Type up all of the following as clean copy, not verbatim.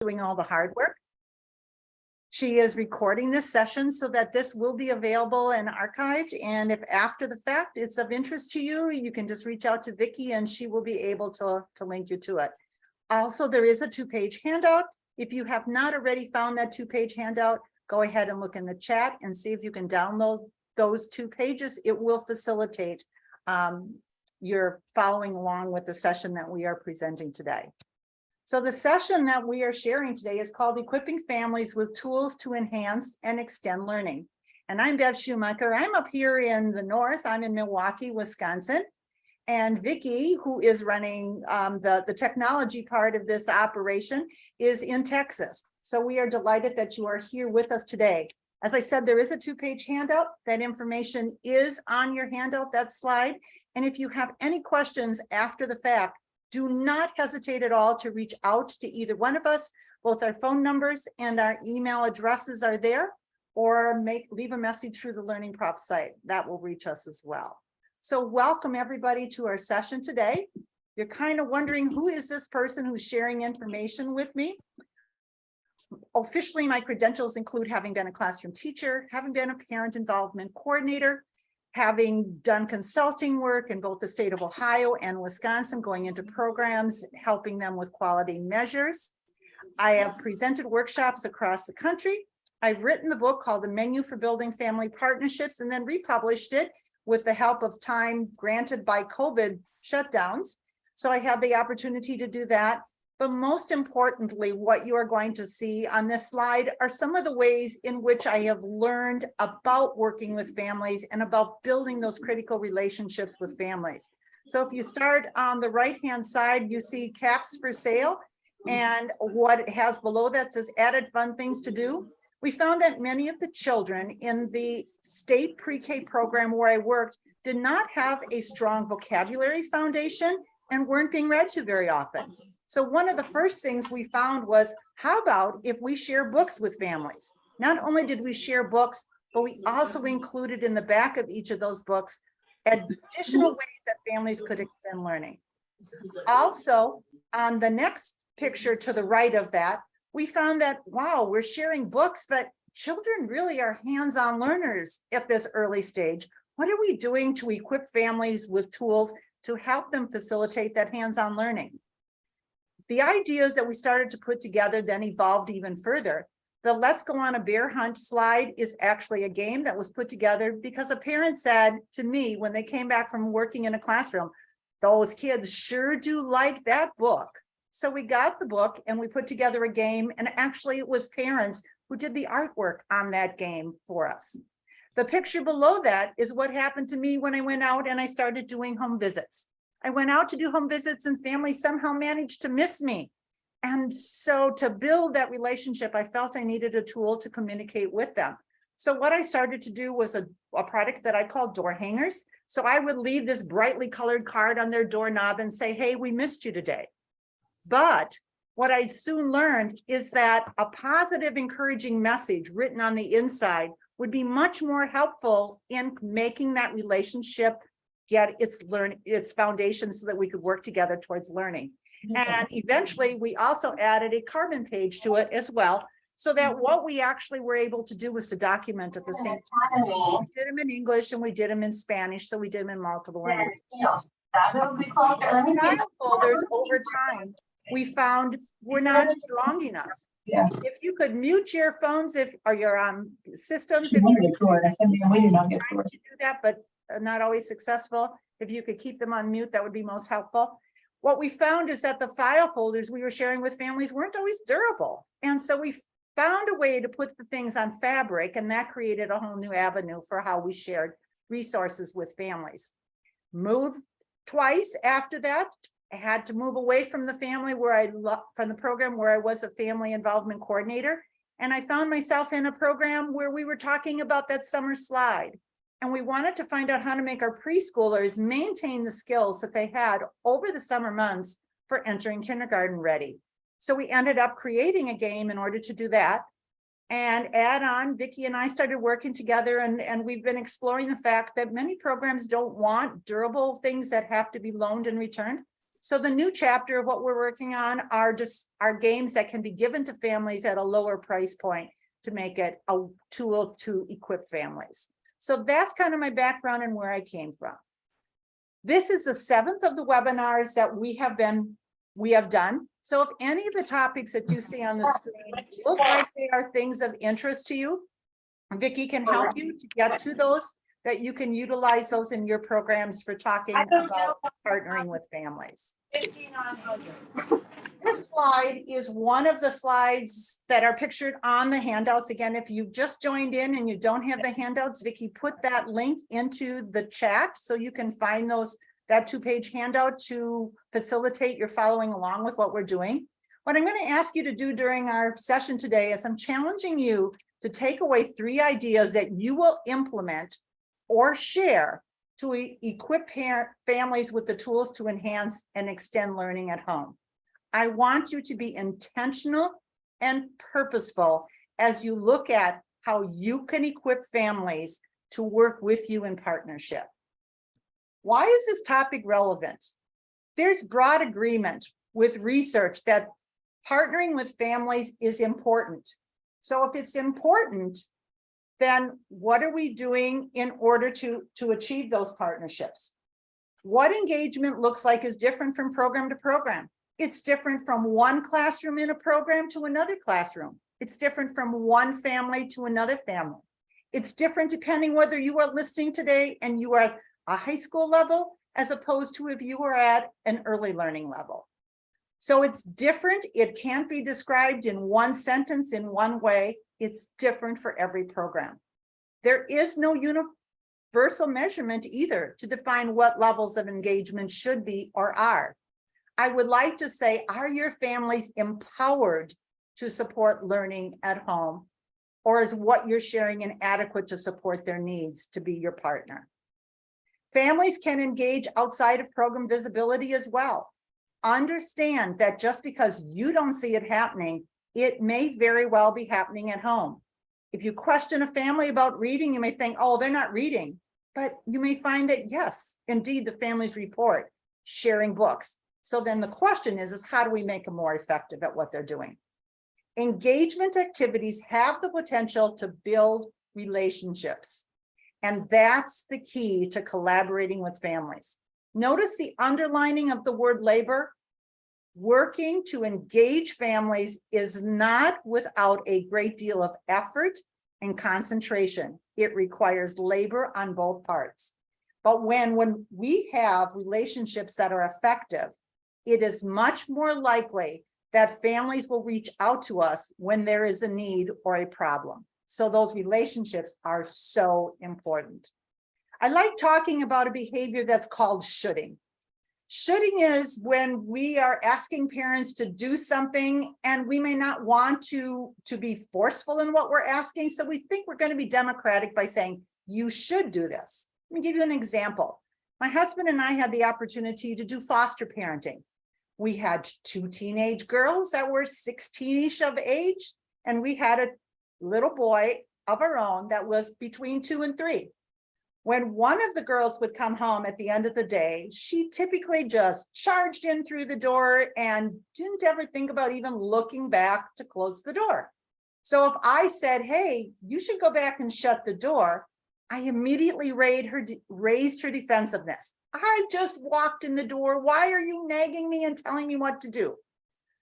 doing all the hard work. She is recording this session so that this will be available and archived. And if after the fact it's of interest to you, you can just reach out to Vicki and she will be able to link you to it. Also, there is a 2-page handout. If you have not already found that 2-page handout, go ahead and look in the chat and see if you can download those 2 pages. It will facilitate your following along with the session that we are presenting today. So the session that we are sharing today is called Equipping Families with Tools to Enhance and Extend Learning. And I'm Bev Schumacher. I'm up here in the north. I'm in Milwaukee, Wisconsin. And Vicki, who is running the technology part of this operation, is in Texas. So we are delighted that you are here with us today. As I said, there is a 2-page handout. That information is on your handout, that slide. And if you have any questions after the fact, do not hesitate at all to reach out to either one of us. Both our phone numbers and our email addresses are there, or leave a message through the Learning Prop site. That will reach us as well. So welcome everybody to our session today. You're kind of wondering, who is this person who's sharing information with me? Officially, my credentials include having been a classroom teacher, having been a parent involvement coordinator, having done consulting work in both the state of Ohio and Wisconsin, going into programs, helping them with quality measures. I have presented workshops across the country. I've written the book called The Menu for Building Family Partnerships, and then republished it with the help of time granted by COVID shutdowns. So I had the opportunity to do that. But most importantly, what you are going to see on this slide are some of the ways in which I have learned about working with families and about building those critical relationships with families. So if you start on the right-hand side, you see CAPS for sale, and what it has below that says added fun things to do. We found that many of the children in the state pre-K program where I worked did not have a strong vocabulary foundation and weren't being read to very often. So one of the first things we found was, how about if we share books with families? Not only did we share books, but we also included in the back of each of those books additional ways that families could extend learning. Also, on the next picture to the right of that, we found that, wow, we're sharing books, but children really are hands-on learners at this early stage. What are we doing to equip families with tools to help them facilitate that hands-on learning? The ideas that we started to put together then evolved even further. The Let's Go on a Bear Hunt slide is actually a game that was put together because a parent said to me when they came back from working in a classroom, those kids sure do like that book. So we got the book and we put together a game, and actually it was parents who did the artwork on that game for us. The picture below that is what happened to me when I went out and I started doing home visits. I went out to do home visits and families somehow managed to miss me. And so to build that relationship, I felt I needed a tool to communicate with them. So what I started to do was a product that I called door hangers. So I would leave this brightly colored card on their doorknob and say, hey, we missed you today. But what I soon learned is that a positive, encouraging message written on the inside would be much more helpful in making that relationship get its foundation so that we could work together towards learning. And eventually we also added a carbon page to it as well, so that what we actually were able to do was to document at the same time. We did them in English and we did them in Spanish, so we did them in multiple languages. File folders over time, we found were not strong enough. Yeah. If you could mute your phones or your systems, if You you to do that, but not always successful. If you could keep them on mute, that would be most helpful. What we found is that the file folders we were sharing with families weren't always durable. And so we found a way to put the things on fabric, and that created a whole new avenue for how we shared resources with families. Moved twice after that. I had to move away from the from the program where I was a family involvement coordinator. And I found myself in a program where we were talking about that summer slide. And we wanted to find out how to make our preschoolers maintain the skills that they had over the summer months for entering kindergarten ready. So we ended up creating a game in order to do that. And add on, Vicki and I started working together, and we've been exploring the fact that many programs don't want durable things that have to be loaned and returned. So the new chapter of what we're working on are just our games that can be given to families at a lower price point to make it a tool to equip families. So that's kind of my background and where I came from. This is the 7th of the webinars that we have done. So if any of the topics that you see on the screen look like they are things of interest to you, Vicki can help you to get to those, that you can utilize those in your programs for talking about partnering with families. This slide is one of the slides that are pictured on the handouts. Again, if you just joined in and you don't have the handouts, Vicki put that link into the chat so you can find that 2-page handout to facilitate your following along with what we're doing. What I'm going to ask you to do during our session today is I'm challenging you to take away 3 ideas that you will implement or share to equip families with the tools to enhance and extend learning at home. I want you to be intentional and purposeful as you look at how you can equip families to work with you in partnership. Why is this topic relevant? There's broad agreement with research that partnering with families is important. So if it's important, then what are we doing in order to achieve those partnerships? What engagement looks like is different from program to program. It's different from one classroom in a program to another classroom. It's different from one family to another family. It's different depending whether you are listening today and you are at a high school level, as opposed to if you are at an early learning level. So it's different. It can't be described in one sentence in one way. It's different for every program. There is no universal measurement either to define what levels of engagement should be or are. I would like to say, are your families empowered to support learning at home? Or is what you're sharing inadequate to support their needs to be your partner? Families can engage outside of program visibility as well. Understand that just because you don't see it happening, it may very well be happening at home. If you question a family about reading, you may think, oh, they're not reading. But you may find that, yes, indeed, the families report sharing books. So then the question is how do we make them more effective at what they're doing? Engagement activities have the potential to build relationships. And that's the key to collaborating with families. Notice the underlining of the word labor. Working to engage families is not without a great deal of effort and concentration. It requires labor on both parts. But when we have relationships that are effective, it is much more likely that families will reach out to us when there is a need or a problem. So those relationships are so important. I like talking about a behavior that's called shoulding. Shoulding is when we are asking parents to do something and we may not want to be forceful in what we're asking. So we think we're going to be democratic by saying, you should do this. Let me give you an example. My husband and I had the opportunity to do foster parenting. We had 2 teenage girls that were 16-ish of age, and we had a little boy of our own that was between 2 and 3. When one of the girls would come home at the end of the day, she typically just charged in through the door and didn't ever think about even looking back to close the door. So if I said, hey, you should go back and shut the door, I immediately raised her defensiveness. I just walked in the door. Why are you nagging me and telling me what to do?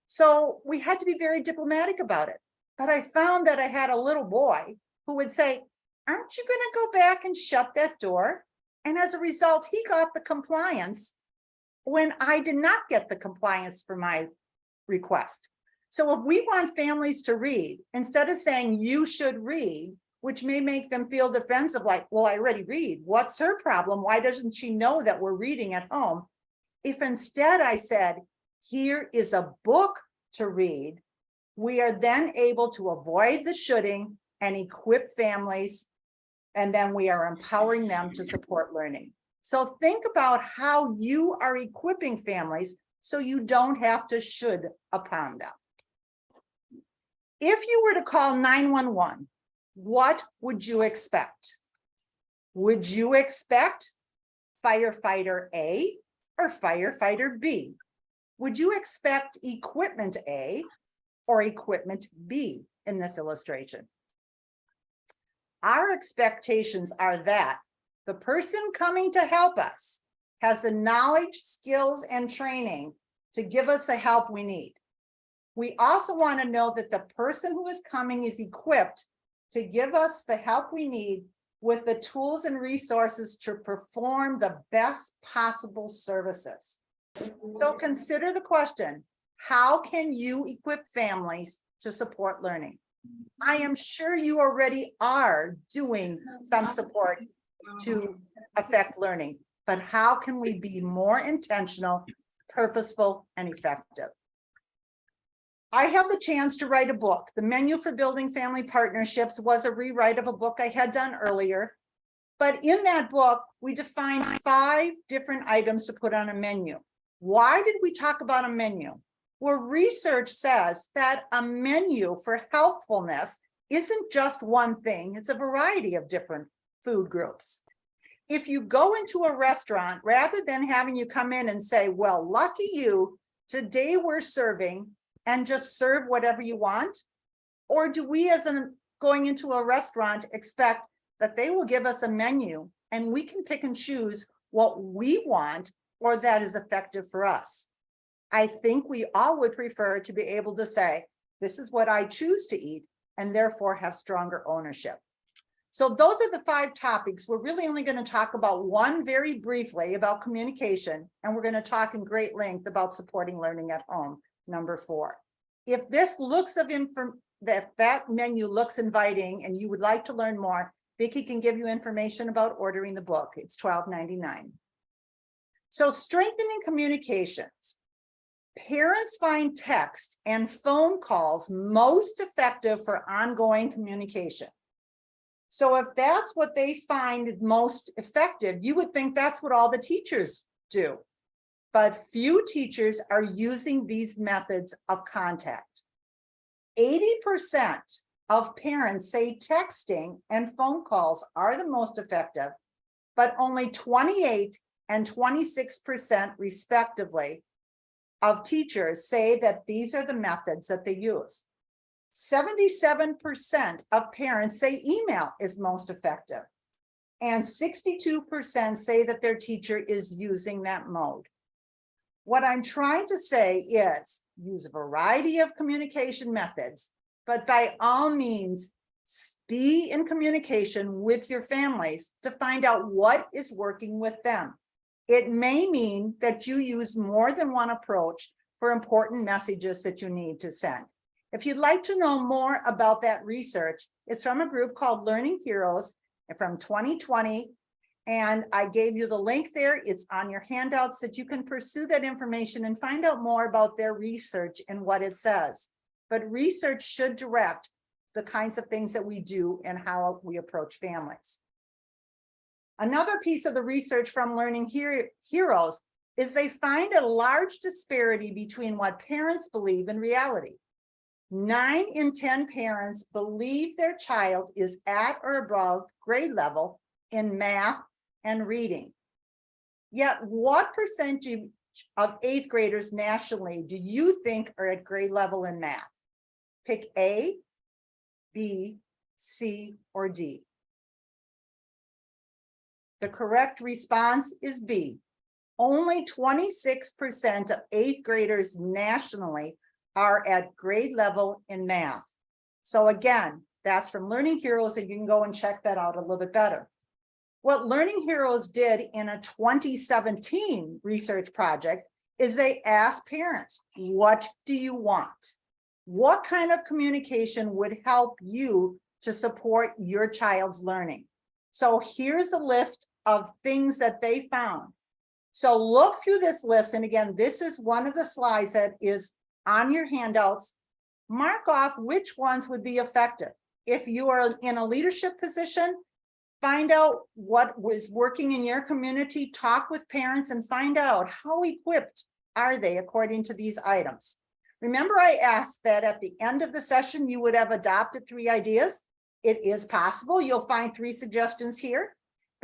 So we had to be very diplomatic about it. But I found that I had a little boy who would say, aren't you going to go back and shut that door? And as a result, he got the compliance when I did not get the compliance for my request. So if we want families to read, instead of saying you should read, which may make them feel defensive, like, well, I already read. What's her problem? Why doesn't she know that we're reading at home? If instead I said, here is a book to read, we are then able to avoid the shoulding and equip families, and then we are empowering them to support learning. So think about how you are equipping families so you don't have to should upon them. If you were to call 911, what would you expect? Would you expect firefighter A or firefighter B? Would you expect equipment A or equipment B in this illustration? Our expectations are that the person coming to help us has the knowledge, skills, and training to give us the help we need. We also want to know that the person who is coming is equipped to give us the help we need with the tools and resources to perform the best possible services. So consider the question, how can you equip families to support learning? I am sure you already are doing some support to affect learning, but how can we be more intentional, purposeful, and effective? I had the chance to write a book. The Menu for Building Family Partnerships was a rewrite of a book I had done earlier. But in that book, we defined 5 different items to put on a menu. Why did we talk about a menu? Well, research says that a menu for healthfulness isn't just one thing, it's a variety of different food groups. If you go into a restaurant, rather than having you come in and say, well, lucky you, today we're serving, and just serve whatever you want? Or do we, as going into a restaurant, expect that they will give us a menu and we can pick and choose what we want or that is effective for us? I think we all would prefer to be able to say, this is what I choose to eat, and therefore have stronger ownership. So those are the 5 topics. We're really only going to talk about one very briefly about communication, and we're going to talk in great length about supporting learning at home, number 4. If this looks of that menu looks inviting and you would like to learn more, Vicki can give you information about ordering the book. It's $12.99. So strengthening communications. Parents find text and phone calls most effective for ongoing communication. So if that's what they find most effective, you would think that's what all the teachers do. But few teachers are using these methods of contact. 80% of parents say texting and phone calls are the most effective, but only 28 and 26% respectively of teachers say that these are the methods that they use. 77% of parents say email is most effective, and 62% say that their teacher is using that mode. What I'm trying to say is use a variety of communication methods, but by all means, be in communication with your families to find out what is working with them. It may mean that you use more than one approach for important messages that you need to send. If you'd like to know more about that research, it's from a group called Learning Heroes from 2020. And I gave you the link there. It's on your handouts that you can pursue that information and find out more about their research and what it says. But research should direct the kinds of things that we do and how we approach families. Another piece of the research from Learning Heroes is they find a large disparity between what parents believe in reality. 9 in 10 parents believe their child is at or above grade level in math and reading. Yet what percentage of 8th graders nationally do you think are at grade level in math? Pick A, B, C, or D. The correct response is B. Only 26% of 8th graders nationally are at grade level in math. So again, that's from Learning Heroes, and you can go and check that out a little bit better. What Learning Heroes did in a 2017 research project is they asked parents, what do you want? What kind of communication would help you to support your child's learning? So here's a list of things that they found. So look through this list, and again, this is one of the slides that is on your handouts. Mark off which ones would be effective. If you are in a leadership position, find out what was working in your community, talk with parents, and find out how equipped are they according to these items. Remember, I asked that at the end of the session, you would have adopted 3 ideas. It is possible. You'll find 3 suggestions here.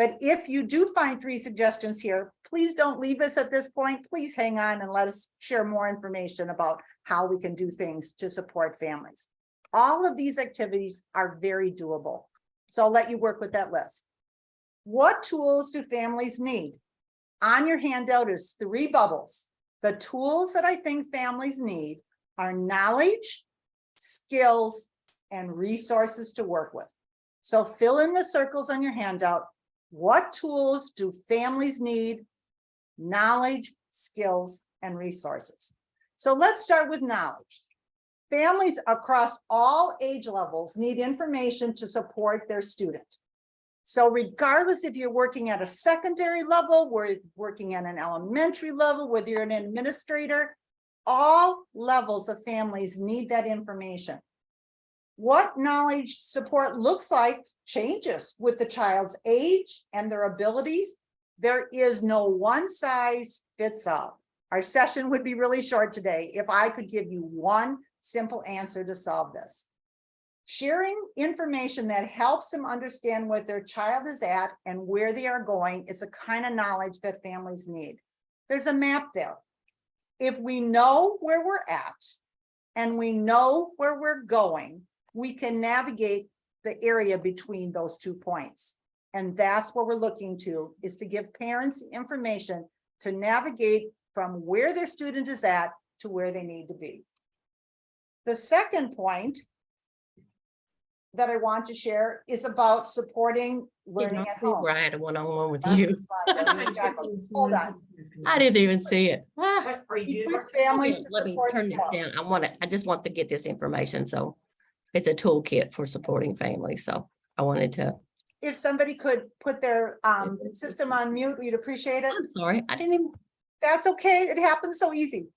But if you do find 3 suggestions here, please don't leave us at this point. Please hang on and let us share more information about how we can do things to support families. All of these activities are very doable. So I'll let you work with that list. What tools do families need? On your handout is 3 bubbles. The tools that I think families need are knowledge, skills, and resources to work with. So fill in the circles on your handout. What tools do families need? Knowledge, skills, and resources. So let's start with knowledge. Families across all age levels need information to support their student. So regardless if you're working at a secondary level, we're working at an elementary level, whether you're an administrator, all levels of families need that information. What knowledge support looks like changes with the child's age and their abilities. There is no one size fits all. Our session would be really short today if I could give you one simple answer to solve this. Sharing information that helps them understand what their child is at and where they are going is the kind of knowledge that families need. There's a map there. If we know where we're at and we know where we're going, we can navigate the area between those 2 points. And that's what we're looking to, is to give parents information to navigate from where their student is at to where they need to be. The second point that I want to share is about supporting learning at home. I had a one-on-one with That's you. the slide, doesn't it, Jacqueline? Hold on. I didn't even see it. Ah, What are you doing? Equip families to let me support turn this skills. down. I just want to get this information. So it's a toolkit for supporting families. So I wanted to, If somebody could put their system on mute, we'd appreciate it. I'm sorry, I didn't even, That's okay. It happens so easy.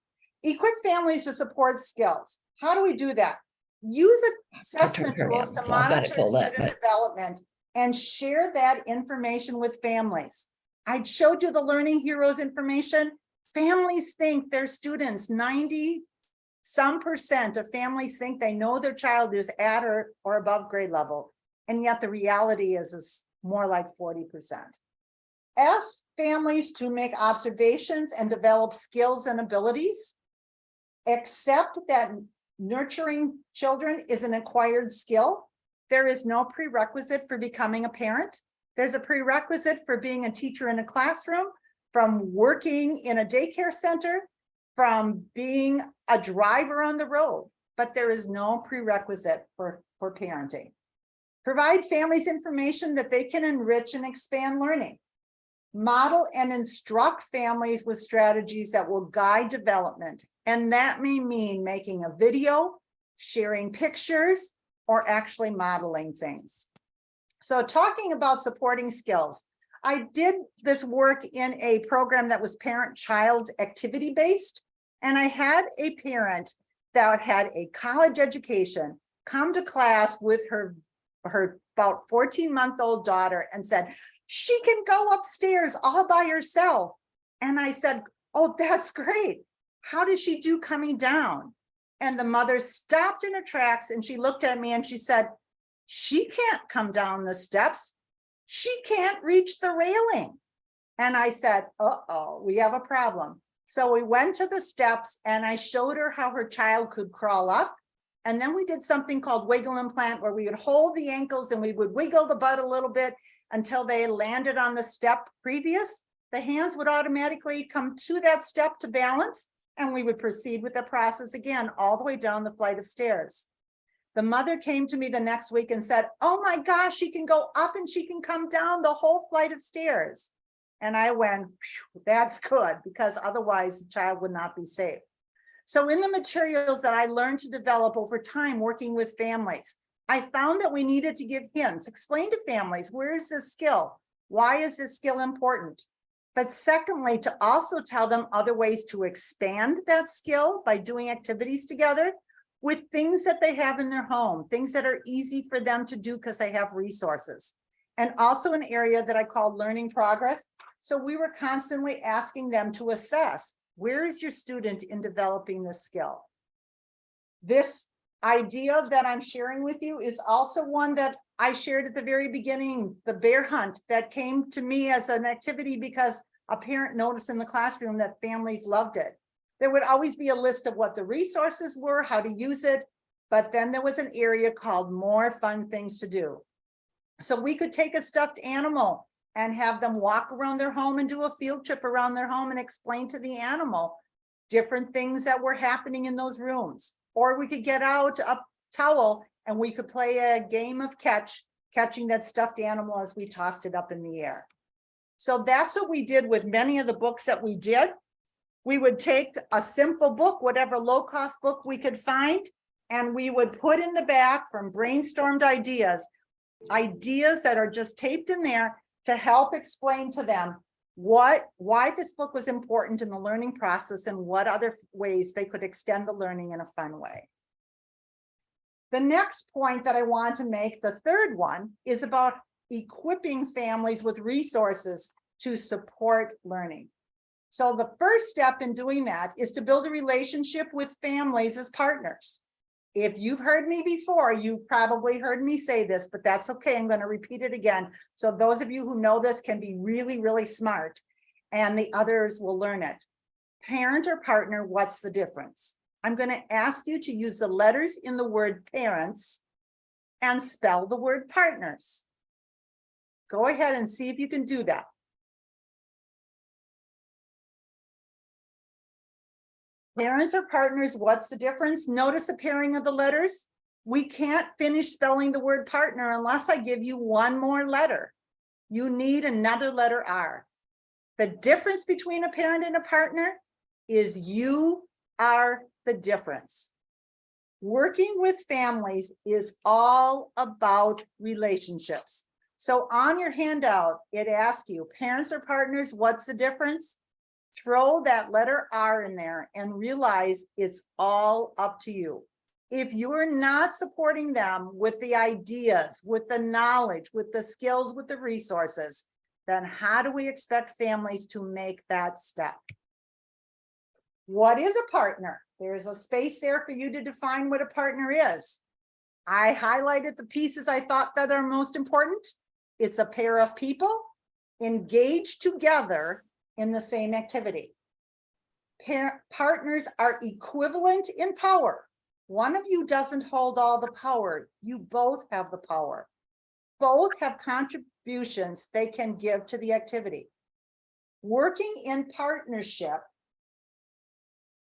Equip families to support skills. How do we do that? Use assessment her tools down, to so I've got it monitor pulled up, student development and share that information with families. I showed you the Learning Heroes information. Families think their students, 90% of families think they know their child is at or above grade level. And yet the reality is more like 40%. Ask families to make observations and develop skills and abilities. Accept that nurturing children is an acquired skill. There is no prerequisite for becoming a parent. There's a prerequisite for being a teacher in a classroom, from working in a daycare center, from being a driver on the road, but there is no prerequisite for parenting. Provide families information that they can enrich and expand learning. Model and instruct families with strategies that will guide development. And that may mean making a video, sharing pictures, or actually modeling things. So talking about supporting skills, I did this work in a program that was parent-child activity-based, and I had a parent that had a college education come to class with her about 14-month-old daughter and said, she can go upstairs all by herself. And I said, oh, that's great. How does she do coming down? And the mother stopped in her tracks and she looked at me and she said, she can't come down the steps. She can't reach the railing. And I said, uh-oh, we have a problem. So we went to the steps and I showed her how her child could crawl up. And then we did something called wiggle and plant, where we would hold the ankles and we would wiggle the butt a little bit until they landed on the step previous. The hands would automatically come to that step to balance, and we would proceed with the process again, all the way down the flight of stairs. The mother came to me the next week and said, oh my gosh, she can go up and she can come down the whole flight of stairs. And I went, that's good, because otherwise the child would not be safe. So in the materials that I learned to develop over time working with families, I found that we needed to give hints, explain to families, where is this skill? Why is this skill important? But secondly, to also tell them other ways to expand that skill by doing activities together with things that they have in their home, things that are easy for them to do because they have resources. And also an area that I called learning progress. So we were constantly asking them to assess, where is your student in developing this skill? This idea that I'm sharing with you is also one that I shared at the very beginning, the bear hunt that came to me as an activity because a parent noticed in the classroom that families loved it. There would always be a list of what the resources were, how to use it, but then there was an area called more fun things to do. So we could take a stuffed animal and have them walk around their home and do a field trip around their home and explain to the animal different things that were happening in those rooms. Or we could get out a towel and we could play a game of catching that stuffed animal as we tossed it up in the air. So that's what we did with many of the books that we did. We would take a simple book, whatever low-cost book we could find, and we would put in the back from brainstormed ideas that are just taped in there to help explain to them why this book was important in the learning process and what other ways they could extend the learning in a fun way. The next point that I want to make, the third one, is about equipping families with resources to support learning. So the first step in doing that is to build a relationship with families as partners. If you've heard me before, you've probably heard me say this, but that's okay. I'm going to repeat it again. So those of you who know this can be really, really smart, and the others will learn it. Parent or partner, what's the difference? I'm going to ask you to use the letters in the word parents and spell the word partners. Go ahead and see if you can do that. Parents or partners, what's the difference? Notice a pairing of the letters. We can't finish spelling the word partner unless I give you one more letter. You need another letter R. The difference between a parent and a partner is you are the difference. Working with families is all about relationships. So on your handout, it asks you, parents or partners, what's the difference? Throw that letter R in there and realize it's all up to you. If you're not supporting them with the ideas, with the knowledge, with the skills, with the resources, then how do we expect families to make that step? What is a partner? There's a space there for you to define what a partner is. I highlighted the pieces I thought that are most important. It's a pair of people engaged together in the same activity. Partners are equivalent in power. One of you doesn't hold all the power. You both have the power. Both have contributions they can give to the activity. Working in partnership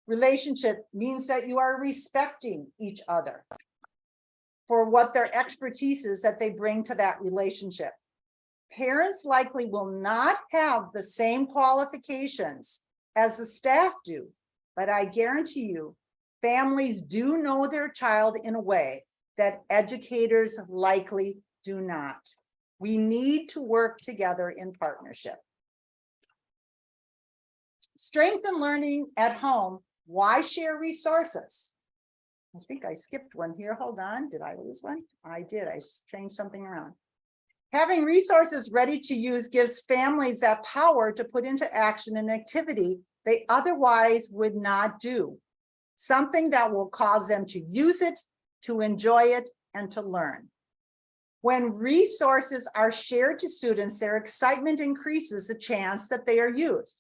relationship means that you are respecting each other for what their expertise is that they bring to that relationship. Parents likely will not have the same qualifications as the staff do, but I guarantee you, families do know their child in a way that educators likely do not. We need to work together in partnership. Strengthen learning at home. Why share resources? I think I skipped one here. Hold on. Did I lose one? I did. I just changed something around. Having resources ready to use gives families that power to put into action an activity they otherwise would not do. Something that will cause them to use it, to enjoy it, and to learn. When resources are shared to students, their excitement increases the chance that they are used.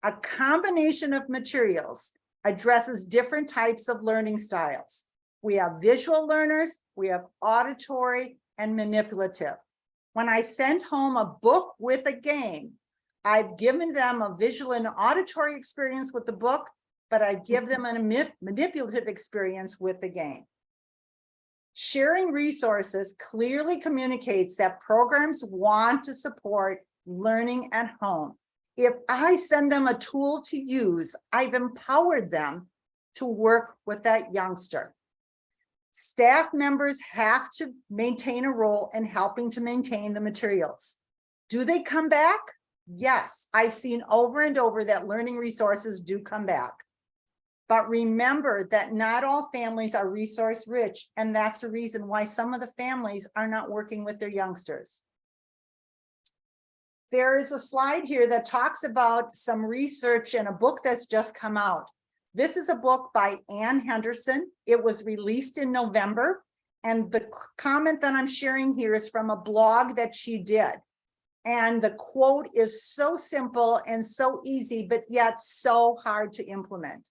A combination of materials addresses different types of learning styles. We have visual learners, we have auditory, and manipulative. When I sent home a book with a game, I've given them a visual and auditory experience with the book, but I give them a manipulative experience with the game. Sharing resources clearly communicates that programs want to support learning at home. If I send them a tool to use, I've empowered them to work with that youngster. Staff members have to maintain a role in helping to maintain the materials. Do they come back? Yes, I've seen over and over that learning resources do come back. But remember that not all families are resource rich, and that's the reason why some of the families are not working with their youngsters. There is a slide here that talks about some research in a book that's just come out. This is a book by Ann Henderson. It was released in November. And the comment that I'm sharing here is from a blog that she did. And the quote is so simple and so easy, but yet so hard to implement.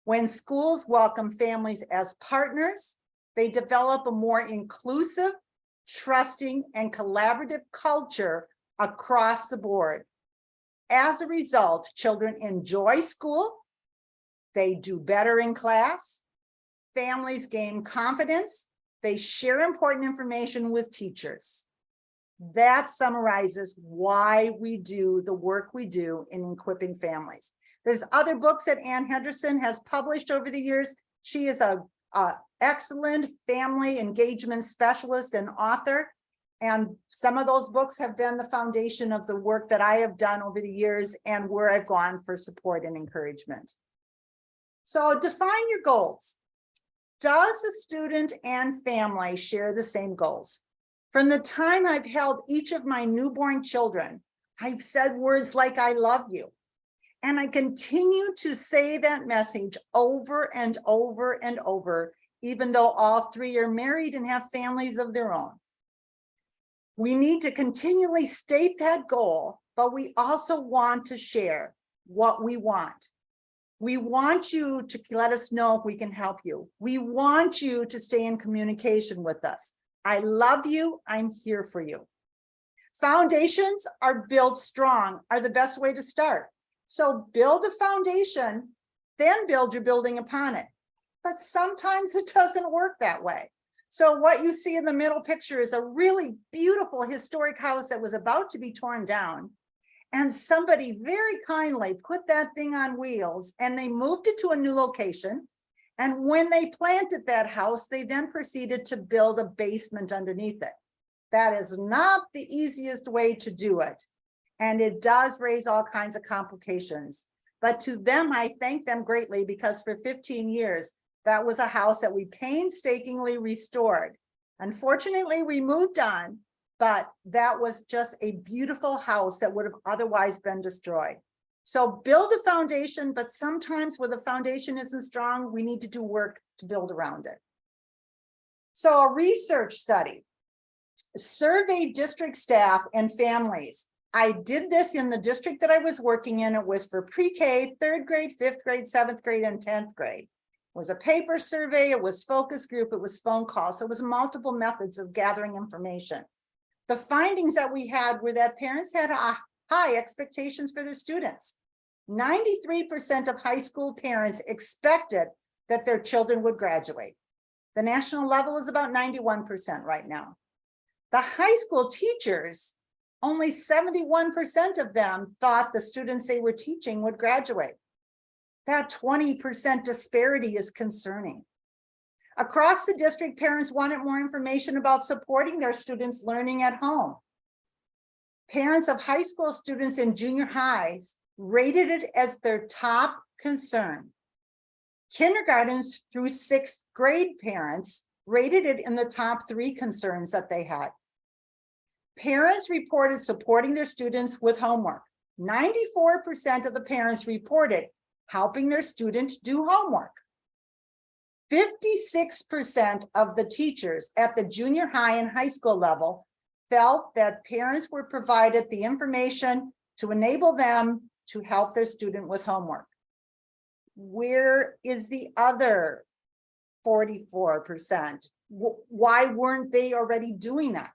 When schools welcome families as partners, they develop a more inclusive, trusting, and collaborative culture across the board. As a result, children enjoy school, they do better in class, families gain confidence, they share important information with teachers. That summarizes why we do the work we do in equipping families. There's other books that Ann Henderson has published over the years. She is a excellent family engagement specialist and author. And some of those books have been the foundation of the work that I have done over the years and where I've gone for support and encouragement. So define your goals. Does the student and family share the same goals? From the time I've held each of my newborn children, I've said words like, I love you. And I continue to say that message over and over and over, even though all three are married and have families of their own. We need to continually state that goal, but we also want to share what we want. We want you to let us know if we can help you. We want you to stay in communication with us. I love you. I'm here for you. Foundations are built strong, are the best way to start. So build a foundation, then build your building upon it. But sometimes it doesn't work that way. So what you see in the middle picture is a really beautiful historic house that was about to be torn down. And somebody very kindly put that thing on wheels and they moved it to a new location. And when they planted that house, they then proceeded to build a basement underneath it. That is not the easiest way to do it. And it does raise all kinds of complications. But to them, I thank them greatly because for 15 years, that was a house that we painstakingly restored. Unfortunately, we moved on, but that was just a beautiful house that would have otherwise been destroyed. So build a foundation, but sometimes where the foundation isn't strong, we need to do work to build around it. So a research study, survey district staff and families. I did this in the district that I was working in. It was for pre-K, 3rd grade, 5th grade, 7th grade, and 10th grade. It was a paper survey, it was focus group, it was phone calls. So it was multiple methods of gathering information. The findings that we had were that parents had high expectations for their students. 93% of high school parents expected that their children would graduate. The national level is about 91% right now. The high school teachers, only 71% of them thought the students they were teaching would graduate. That 20% disparity is concerning. Across the district, parents wanted more information about supporting their students learning at home. Parents of high school students in junior highs rated it as their top concern. Kindergartens through 6th grade parents rated it in the top 3 concerns that they had. Parents reported supporting their students with homework. 94% of the parents reported helping their student do homework. 56% of the teachers at the junior high and high school level felt that parents were provided the information to enable them to help their student with homework. Where is the other 44%? Why weren't they already doing that?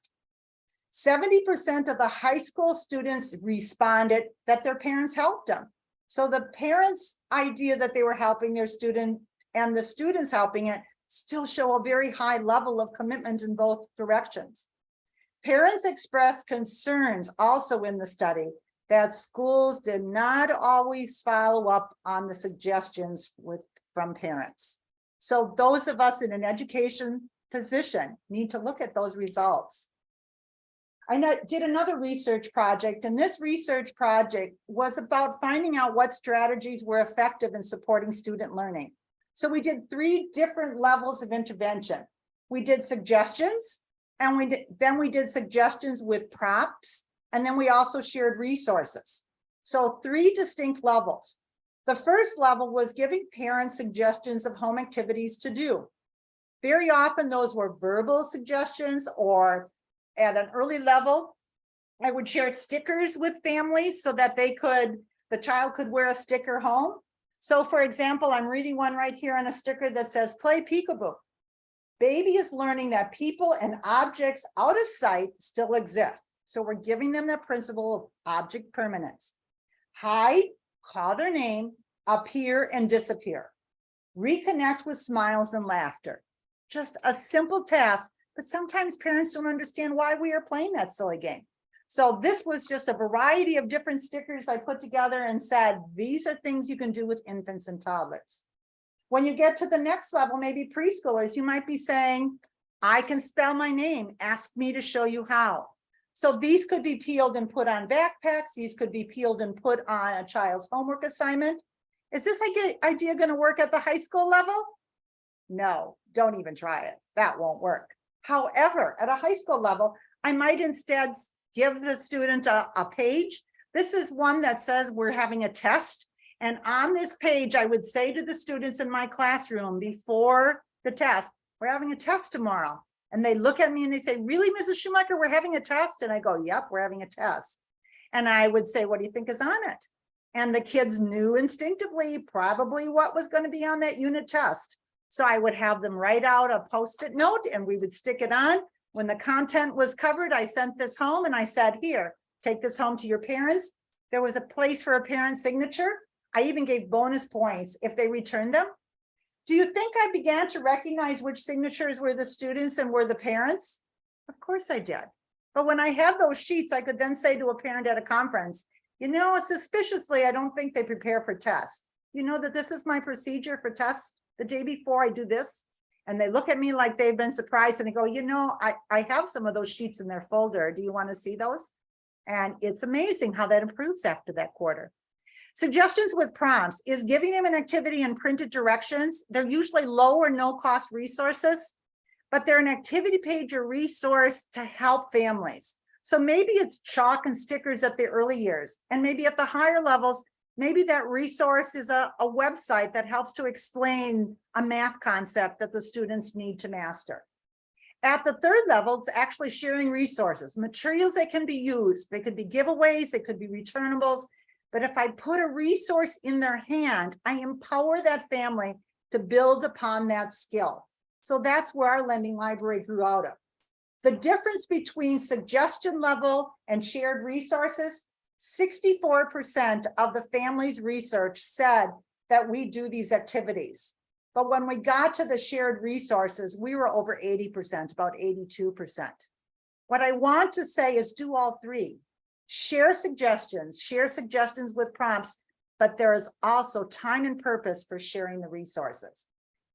70% of the high school students responded that their parents helped them. So the parents' idea that they were helping their student and the students helping it still show a very high level of commitment in both directions. Parents expressed concerns also in the study that schools did not always follow up on the suggestions from parents. So those of us in an education position need to look at those results. I did another research project, and this research project was about finding out what strategies were effective in supporting student learning. So we did 3 different levels of intervention. We did suggestions, and then we did suggestions with props, and then we also shared resources. So 3 distinct levels. The first level was giving parents suggestions of home activities to do. Very often those were verbal suggestions, or at an early level, I would share stickers with families so that the child could wear a sticker home. So for example, I'm reading one right here on a sticker that says, play peekaboo. Baby is learning that people and objects out of sight still exist. So we're giving them the principle of object permanence. Hide, call their name, appear and disappear. Reconnect with smiles and laughter. Just a simple task, but sometimes parents don't understand why we are playing that silly game. So this was just a variety of different stickers I put together and said, these are things you can do with infants and toddlers. When you get to the next level, maybe preschoolers, you might be saying, I can spell my name, ask me to show you how. So these could be peeled and put on backpacks. These could be peeled and put on a child's homework assignment. Is this idea going to work at the high school level? No, don't even try it. That won't work. However, at a high school level, I might instead give the student a page. This is one that says we're having a test. And on this page, I would say to the students in my classroom before the test, we're having a test tomorrow. And they look at me and they say, really, Mrs. Schumacher, we're having a test? And I go, yep, we're having a test. And I would say, what do you think is on it? And the kids knew instinctively probably what was going to be on that unit test. So I would have them write out a Post-it note and we would stick it on. When the content was covered, I sent this home and I said, here, take this home to your parents. There was a place for a parent's signature. I even gave bonus points if they returned them. Do you think I began to recognize which signatures were the students and were the parents? Of course I did. But when I had those sheets, I could then say to a parent at a conference, you know, suspiciously, I don't think they prepare for tests. You know that this is my procedure for tests. The day before I do this. And they look at me like they've been surprised and they go, you know, I have some of those sheets in their folder. Do you want to see those? And it's amazing how that improves after that quarter. Suggestions with prompts is giving them an activity in printed directions. They're usually low or no cost resources, but they're an activity page or resource to help families. So maybe it's chalk and stickers at the early years, and maybe at the higher levels, maybe that resource is a website that helps to explain a math concept that the students need to master. At the third level, it's actually sharing resources, materials that can be used. They could be giveaways, they could be returnables. But if I put a resource in their hand, I empower that family to build upon that skill. So that's where our lending library grew out of. The difference between suggestion level and shared resources, 64% of the family's research said that we do these activities. But when we got to the shared resources, we were over 80%, about 82%. What I want to say is do all three. Share suggestions with prompts, but there is also time and purpose for sharing the resources.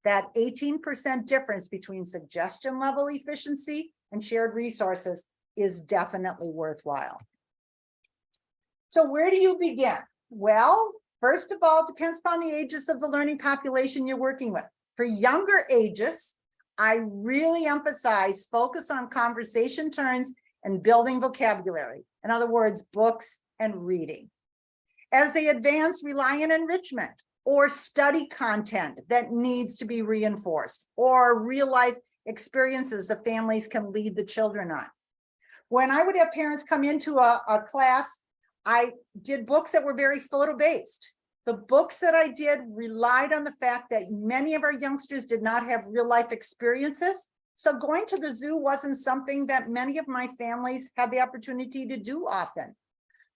That 18% difference between suggestion level efficiency and shared resources is definitely worthwhile. So where do you begin? Well, first of all, it depends upon the ages of the learning population you're working with. For younger ages, I really emphasize focus on conversation turns and building vocabulary. In other words, books and reading. As they advance, rely on enrichment or study content that needs to be reinforced, or real life experiences the families can lead the children on. When I would have parents come into a class, I did books that were very photo-based. The books that I did relied on the fact that many of our youngsters did not have real life experiences. So going to the zoo wasn't something that many of my families had the opportunity to do often.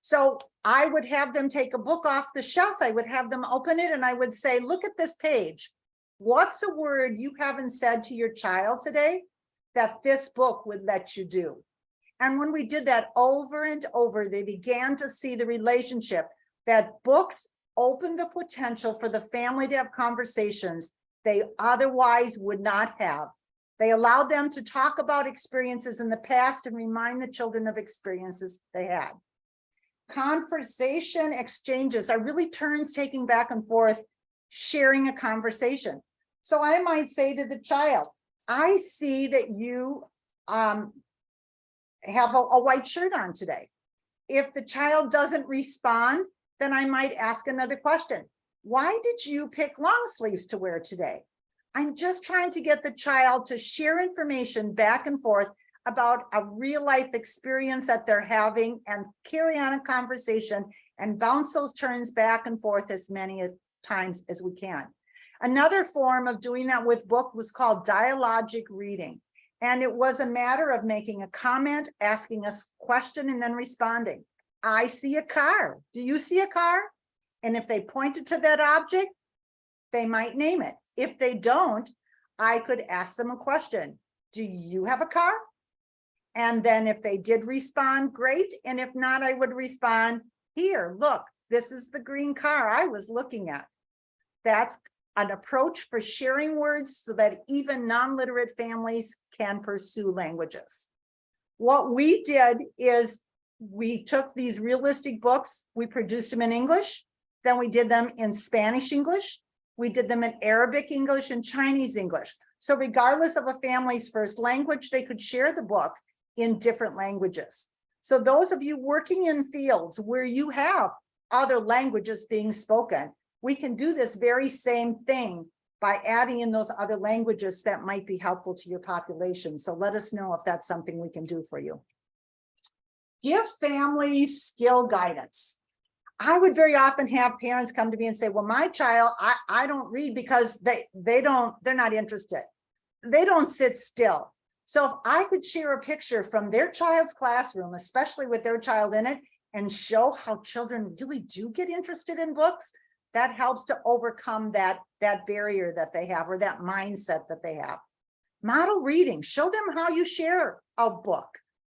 So I would have them take a book off the shelf. I would have them open it and I would say, look at this page. What's a word you haven't said to your child today that this book would let you do? And when we did that over and over, they began to see the relationship that books open the potential for the family to have conversations they otherwise would not have. They allowed them to talk about experiences in the past and remind the children of experiences they had. Conversation exchanges are really turns taking back and forth, sharing a conversation. So I might say to the child, I see that you have a white shirt on today. If the child doesn't respond, then I might ask another question. Why did you pick long sleeves to wear today? I'm just trying to get the child to share information back and forth about a real life experience that they're having and carry on a conversation and bounce those turns back and forth as many times as we can. Another form of doing that with book was called dialogic reading. And it was a matter of making a comment, asking a question, and then responding. I see a car. Do you see a car? And if they pointed to that object, they might name it. If they don't, I could ask them a question. Do you have a car? And then if they did respond, great. And if not, I would respond, here, look, this is the green car I was looking at. That's an approach for sharing words so that even non-literate families can pursue languages. What we did is we took these realistic books, we produced them in English, then we did them in Spanish English, we did them in Arabic English and Chinese English. So regardless of a family's first language, they could share the book in different languages. So those of you working in fields where you have other languages being spoken, we can do this very same thing by adding in those other languages that might be helpful to your population. So let us know if that's something we can do for you. Give families skill guidance. I would very often have parents come to me and say, well, my child, I don't read because they're not interested. They don't sit still. So if I could share a picture from their child's classroom, especially with their child in it, and show how children really do get interested in books, that helps to overcome that barrier that they have, or that mindset that they have. Model reading, show them how you share a book.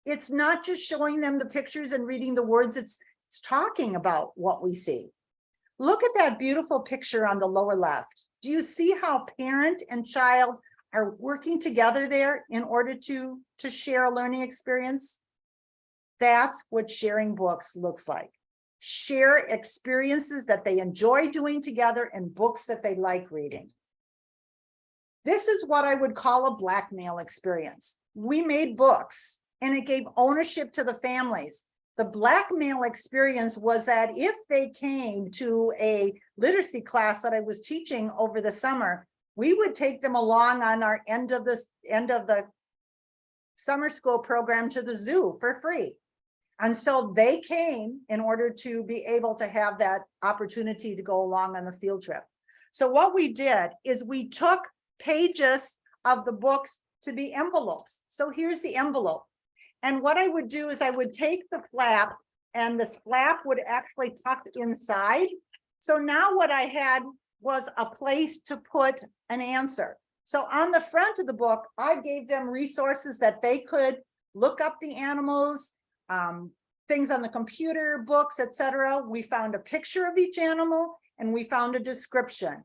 It's not just showing them the pictures and reading the words, it's talking about what we see. Look at that beautiful picture on the lower left. Do you see how parent and child are working together there in order to share a learning experience? That's what sharing books looks like. Share experiences that they enjoy doing together and books that they like reading. This is what I would call a blackmail experience. We made books and it gave ownership to the families. The blackmail experience was that if they came to a literacy class that I was teaching over the summer, we would take them along on our end of the summer school program to the zoo for free. And so they came in order to be able to have that opportunity to go along on the field trip. So what we did is we took pages of the books to the envelopes. So here's the envelope. And what I would do is I would take the flap, and this flap would actually tuck inside. So now what I had was a place to put an answer. So on the front of the book, I gave them resources that they could look up the animals, things on the computer, books, etc. We found a picture of each animal and we found a description.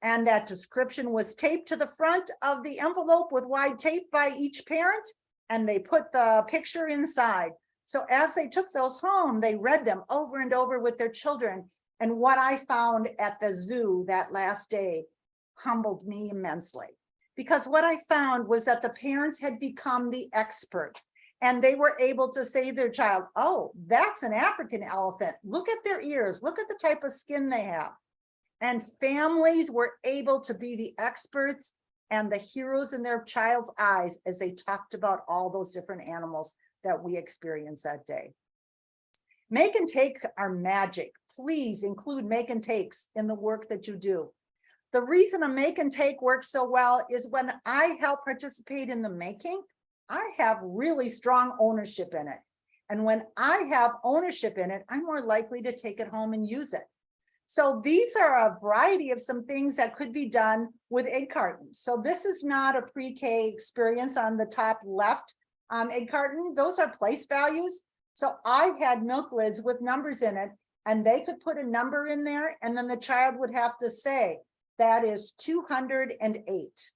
And that description was taped to the front of the envelope with wide tape by each parent, and they put the picture inside. So as they took those home, they read them over and over with their children. And what I found at the zoo that last day humbled me immensely, because what I found was that the parents had become the expert. And they were able to say to their child, oh, that's an African elephant. Look at their ears. Look at the type of skin they have. And families were able to be the experts and the heroes in their child's eyes as they talked about all those different animals that we experienced that day. Make and take are magic. Please include make and takes in the work that you do. The reason a make and take works so well is when I help participate in the making, I have really strong ownership in it. And when I have ownership in it, I'm more likely to take it home and use it. So these are a variety of some things that could be done with egg cartons. So this is not a pre-K experience on the top left egg carton. Those are place values. So I had milk lids with numbers in it, and they could put a number in there, and then the child would have to say, that is 208.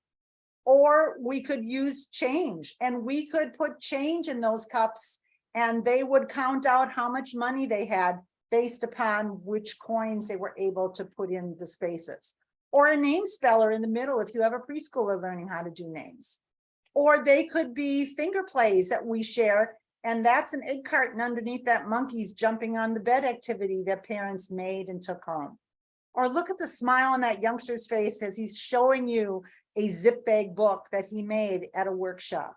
Or we could use change, and we could put change in those cups, and they would count out how much money they had based upon which coins they were able to put in the spaces. Or a name speller in the middle if you have a preschooler learning how to do names. Or they could be finger plays that we share, and that's an egg carton underneath that monkey's jumping on the bed activity that parents made and took home. Or look at the smile on that youngster's face as he's showing you a zip bag book that he made at a workshop.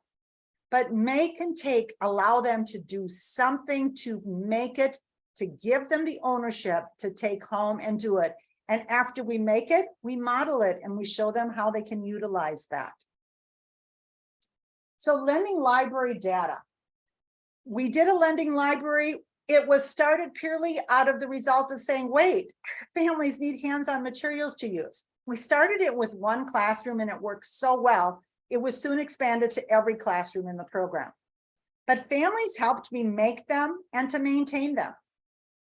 But make and take, allow them to do something to make it, to give them the ownership to take home and do it. And after we make it, we model it and we show them how they can utilize that. So lending library data. We did a lending library. It was started purely out of the result of saying, wait, families need hands-on materials to use. We started it with one classroom and it worked so well, it was soon expanded to every classroom in the program. But families helped me make them and to maintain them.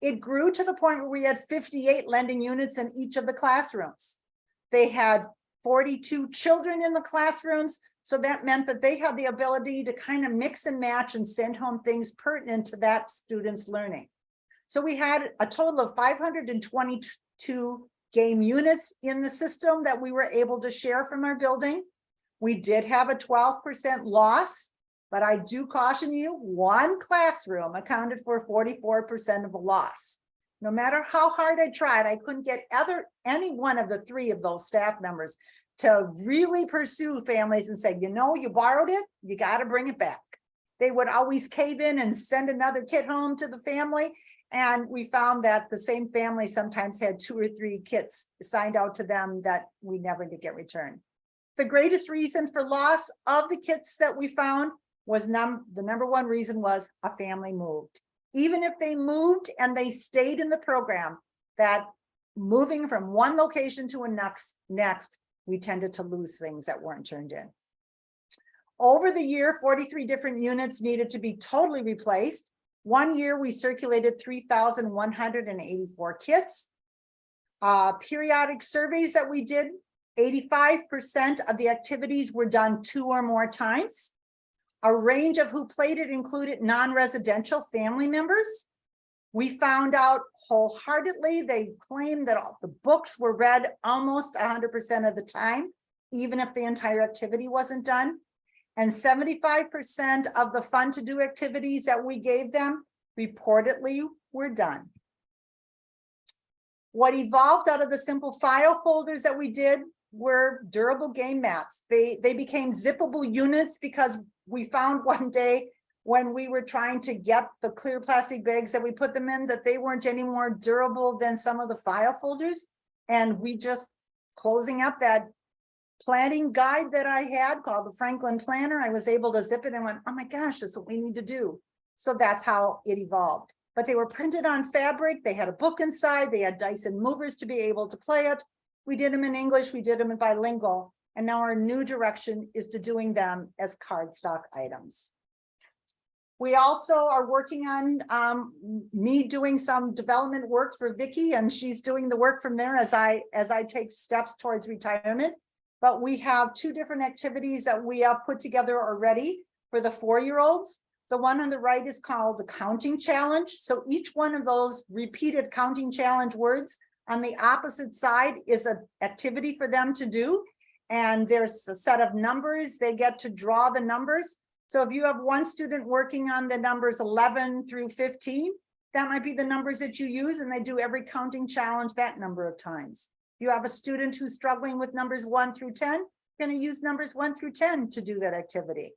It grew to the point where we had 58 lending units in each of the classrooms. They had 42 children in the classrooms, so that meant that they had the ability to kind of mix and match and send home things pertinent to that student's learning. So we had a total of 522 game units in the system that we were able to share from our building. We did have a 12% loss, but I do caution you, one classroom accounted for 44% of the loss. No matter how hard I tried, I couldn't get any one of the three of those staff members to really pursue families and say, you know, you borrowed it, you got to bring it back. They would always cave in and send another kit home to the family. And we found that the same family sometimes had 2 or 3 kits signed out to them that we never did get returned. The greatest reason for loss of the kits that we found was the number one reason was a family moved. Even if they moved and they stayed in the program, that moving from one location to a next, we tended to lose things that weren't turned in. Over the year, 43 different units needed to be totally replaced. One year we circulated 3,184 kits. Periodic surveys that we did, 85% of the activities were done 2 or more times. A range of who played it included non-residential family members. We found out wholeheartedly, they claimed that all the books were read almost 100% of the time, even if the entire activity wasn't done. And 75% of the fun to do activities that we gave them reportedly were done. What evolved out of the simple file folders that we did were durable game mats. They became zippable units because we found one day when we were trying to get the clear plastic bags that we put them in, that they weren't any more durable than some of the file folders. And we just, closing up that planning guide that I had called the Franklin Planner, I was able to zip it and went, oh my gosh, that's what we need to do. So that's how it evolved. But they were printed on fabric. They had a book inside. They had Dyson movers to be able to play it. We did them in English. We did them in bilingual. And now our new direction is to doing them as cardstock items. We also are working on me doing some development work for Vicki, and she's doing the work from there as I take steps towards retirement. But we have 2 different activities that we have put together already for the 4-year-olds. The one on the right is called the counting challenge. So each one of those repeated counting challenge words on the opposite side is an activity for them to do. And there's a set of numbers. They get to draw the numbers. So if you have one student working on the numbers 11 through 15, that might be the numbers that you use, and they do every counting challenge that number of times. You have a student who's struggling with numbers 1 through 10, you're going to use numbers 1 through 10 to do that activity.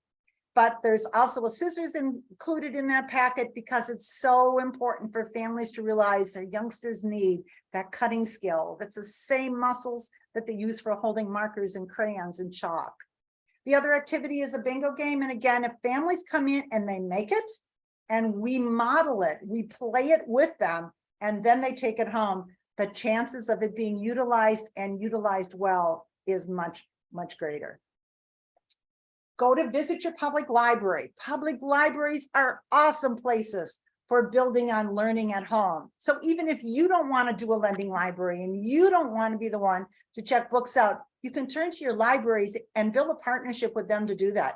But there's also a scissors included in that packet because it's so important for families to realize their youngsters need that cutting skill. That's the same muscles that they use for holding markers and crayons and chalk. The other activity is a bingo game. And again, if families come in and they make it and we model it, we play it with them, and then they take it home, the chances of it being utilized and utilized well is much, much greater. Go to visit your public library. Public libraries are awesome places for building on learning at home. So even if you don't want to do a lending library and you don't want to be the one to check books out, you can turn to your libraries and build a partnership with them to do that.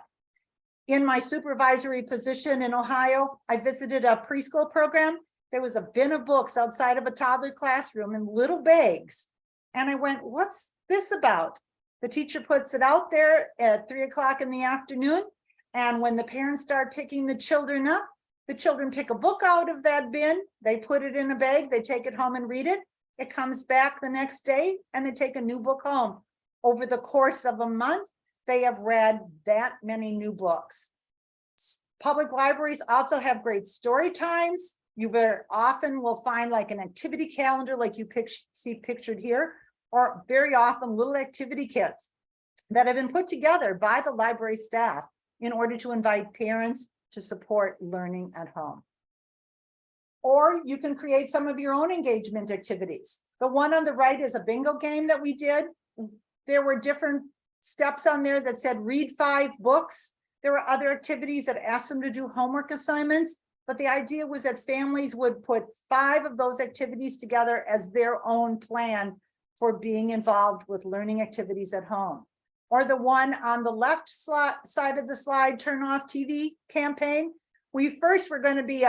In my supervisory position in Ohio, I visited a preschool program. There was a bin of books outside of a toddler classroom in little bags. And I went, what's this about? The teacher puts it out there at 3 o'clock in the afternoon. And when the parents start picking the children up, the children pick a book out of that bin, they put it in a bag, they take it home and read it. It comes back the next day and they take a new book home. Over the course of a month, they have read that many new books. Public libraries also have great story times. You very often will find like an activity calendar like you see pictured here, or very often little activity kits that have been put together by the library staff in order to invite parents to support learning at home. Or you can create some of your own engagement activities. The one on the right is a bingo game that we did. There were different steps on there that said read 5 books. There were other activities that asked them to do homework assignments, but the idea was that families would put 5 of those activities together as their own plan for being involved with learning activities at home. Or the one on the left side of the slide, turn off TV campaign. We first were going to be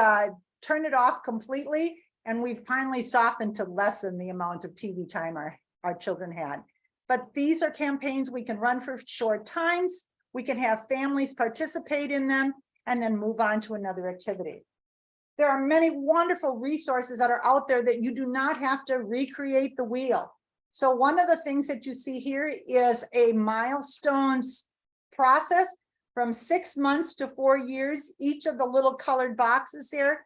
turn it off completely, and we've finally softened to lessen the amount of TV time our children had. But these are campaigns we can run for short times. We can have families participate in them and then move on to another activity. There are many wonderful resources that are out there that you do not have to recreate the wheel. So one of the things that you see here is a milestones process from 6 months to 4 years. Each of the little colored boxes there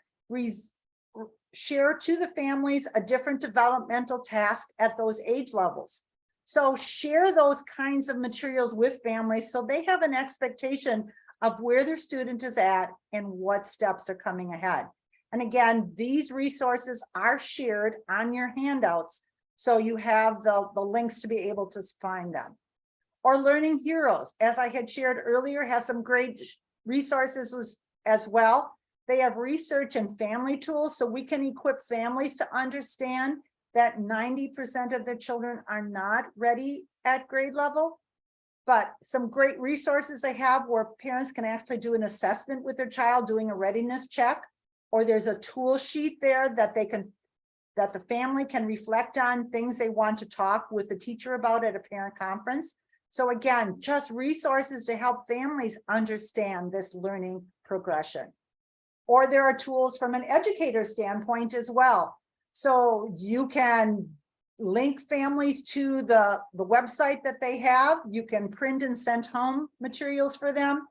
share to the families a different developmental task at those age levels. So share those kinds of materials with families so they have an expectation of where their student is at and what steps are coming ahead. And again, these resources are shared on your handouts, so you have the links to be able to find them. Or Learning Heroes, as I had shared earlier, has some great resources as well. They have research and family tools, so we can equip families to understand that 90% of their children are not ready at grade level. But some great resources they have where parents can actually do an assessment with their child, doing a readiness check, or there's a tool sheet there that the family can reflect on things they want to talk with the teacher about at a parent conference. So again, just resources to help families understand this learning progression. Or there are tools from an educator standpoint as well. So you can link families to the website that they have. You can print and send home materials for them.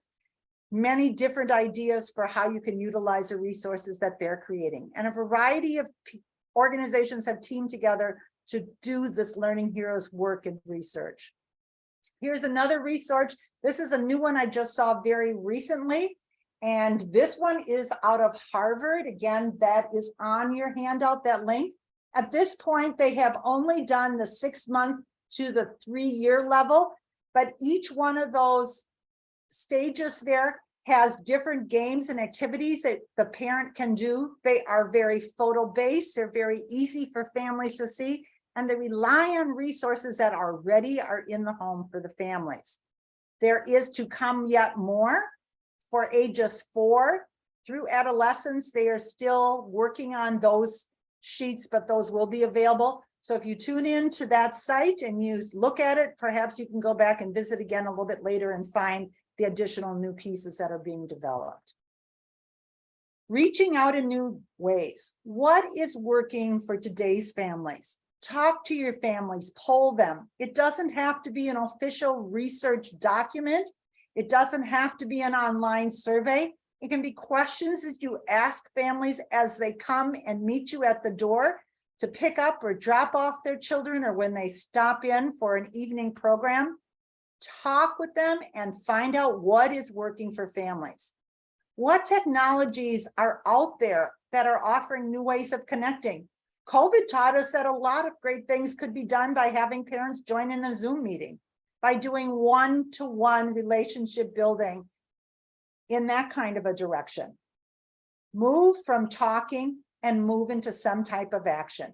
Many different ideas for how you can utilize the resources that they're creating. And a variety of organizations have teamed together to do this Learning Heroes work and research. Here's another resource. This is a new one I just saw very recently. And this one is out of Harvard. Again, that is on your handout, that link. At this point, they have only done the 6-month to the 3-year level, but each one of those stages there has different games and activities that the parent can do. They are very photo-based. They're very easy for families to see, and they rely on resources that already are in the home for the families. There is to come yet more. For ages 4 through adolescence, they are still working on those sheets, but those will be available. So if you tune in to that site and you look at it, perhaps you can go back and visit again a little bit later and find the additional new pieces that are being developed. Reaching out in new ways. What is working for today's families? Talk to your families, poll them. It doesn't have to be an official research document. It doesn't have to be an online survey. It can be questions that you ask families as they come and meet you at the door to pick up or drop off their children, or when they stop in for an evening program. Talk with them and find out what is working for families. What technologies are out there that are offering new ways of connecting? COVID taught us that a lot of great things could be done by having parents join in a Zoom meeting, by doing one-to-one relationship building in that kind of a direction. Move from talking and move into some type of action.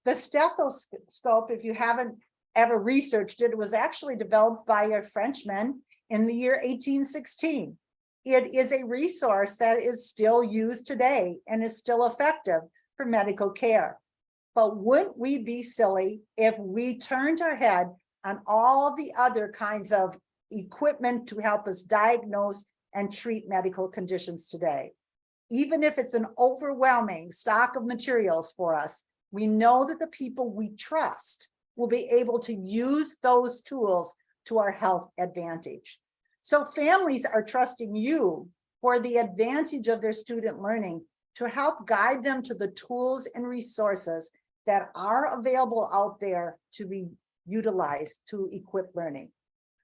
The stethoscope, if you haven't ever researched it, was actually developed by a Frenchman in the year 1816. It is a resource that is still used today and is still effective for medical care. But wouldn't we be silly if we turned our head on all the other kinds of equipment to help us diagnose and treat medical conditions today? Even if it's an overwhelming stock of materials for us, We know that the people we trust will be able to use those tools to our health advantage. So families are trusting you for the advantage of their student learning to help guide them to the tools and resources that are available out there to be utilized to equip learning.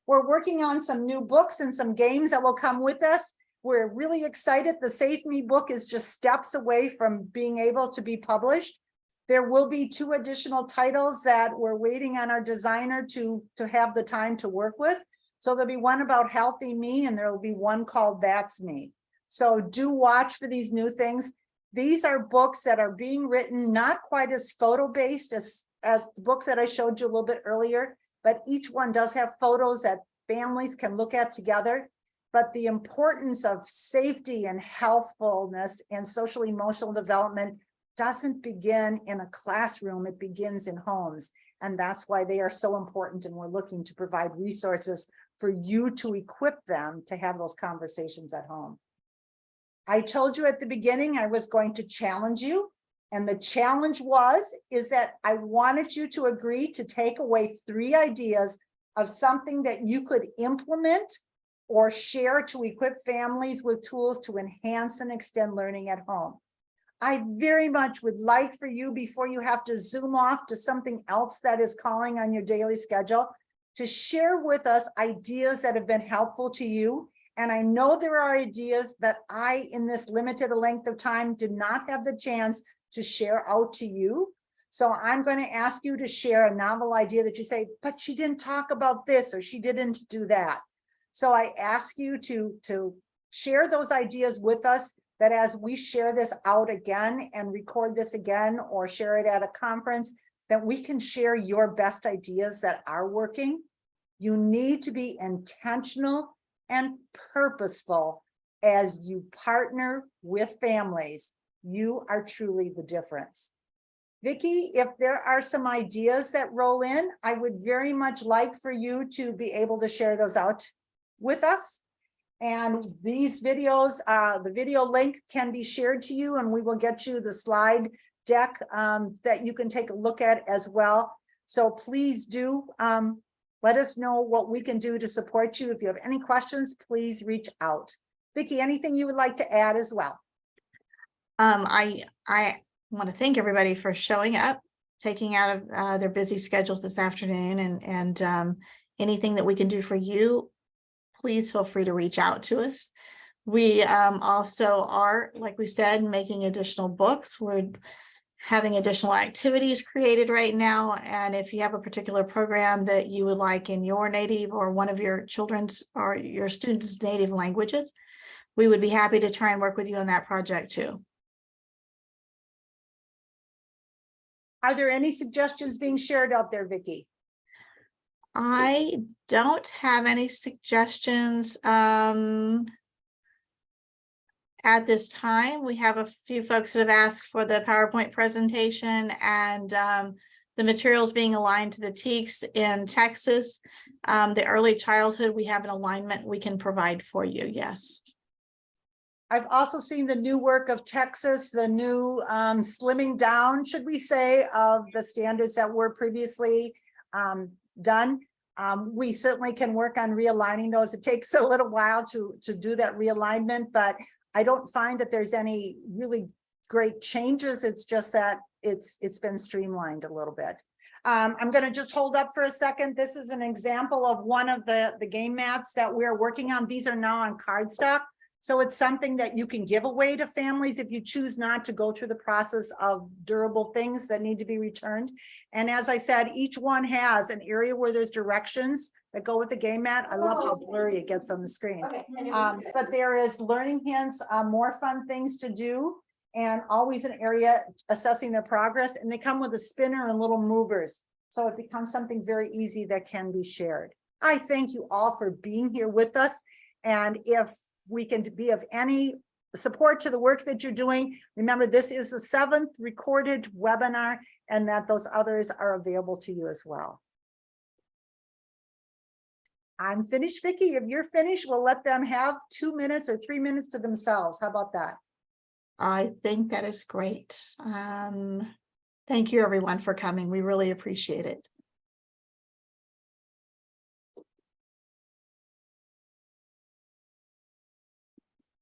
We're working on some new books and some games that will come with us. We're really excited. The Save Me book is just steps away from being able to be published. There will be 2 additional titles that we're waiting on our designer to have the time to work with. So there'll be one about Healthy Me, and there will be one called That's Me. So do watch for these new things. These are books that are being written, not quite as photo-based as the book that I showed you a little bit earlier, but each one does have photos that families can look at together. But the importance of safety and healthfulness and social emotional development doesn't begin in a classroom, it begins in homes. And that's why they are so important, and we're looking to provide resources for you to equip them to have those conversations at home. I told you at the beginning I was going to challenge you, and the challenge is that I wanted you to agree to take away 3 ideas of something that you could implement or share to equip families with tools to enhance and extend learning at home. I very much would like for you, before you have to zoom off to something else that is calling on your daily schedule, to share with us ideas that have been helpful to you. And I know there are ideas that I, in this limited length of time, did not have the chance to share out to you. So I'm going to ask you to share a novel idea that you say, but she didn't talk about this, or she didn't do that. So I ask you to share those ideas with us, that as we share this out again and record this again, or share it at a conference, that we can share your best ideas that are working. You need to be intentional and purposeful as you partner with families. You are truly the difference. Vicki, if there are some ideas that roll in, I would very much like for you to be able to share those out with us. And these videos, the video link can be shared to you, and we will get you the slide deck that you can take a look at as well. So please do let us know what we can do to support you. If you have any questions, please reach out. Vicki, anything you would like to add as well? I want to thank everybody for showing up, taking out of their busy schedules this afternoon, and anything that we can do for you, please feel free to reach out to us. We also are, like we said, making additional books. We're having additional activities created right now. And if you have a particular program that you would like in your native or one of your children's or your students' native languages, we would be happy to try and work with you on that project too. Are there any suggestions being shared out there, Vicki? I don't have any suggestions at this time. We have a few folks that have asked for the PowerPoint presentation and the materials being aligned to the TEKS in Texas. The early childhood, we have an alignment we can provide for you, yes. I've also seen the new work of Texas, the new slimming down, should we say, of the standards that were previously done. We certainly can work on realigning those. It takes a little while to do that realignment, but I don't find that there's any really great changes. It's just that it's been streamlined a little bit. I'm going to just hold up for a second. This is an example of one of the game mats that we're working on. These are now on cardstock. So it's something that you can give away to families if you choose not to go through the process of durable things that need to be returned. And as I said, each one has an area where there's directions that go with the game mat. I love how blurry it gets on the screen. Okay. But there is learning hints, more fun things to do, and always an area assessing their progress. And they come with a spinner and little movers. So it becomes something very easy that can be shared. I thank you all for being here with us. And if we can be of any support to the work that you're doing, remember this is the 7th recorded webinar, and that those others are available to you as well. I'm finished, Vicki. If you're finished, we'll let them have 2 minutes or 3 minutes to themselves. How about that? I think that is great. Thank you, everyone, for coming. We really appreciate it.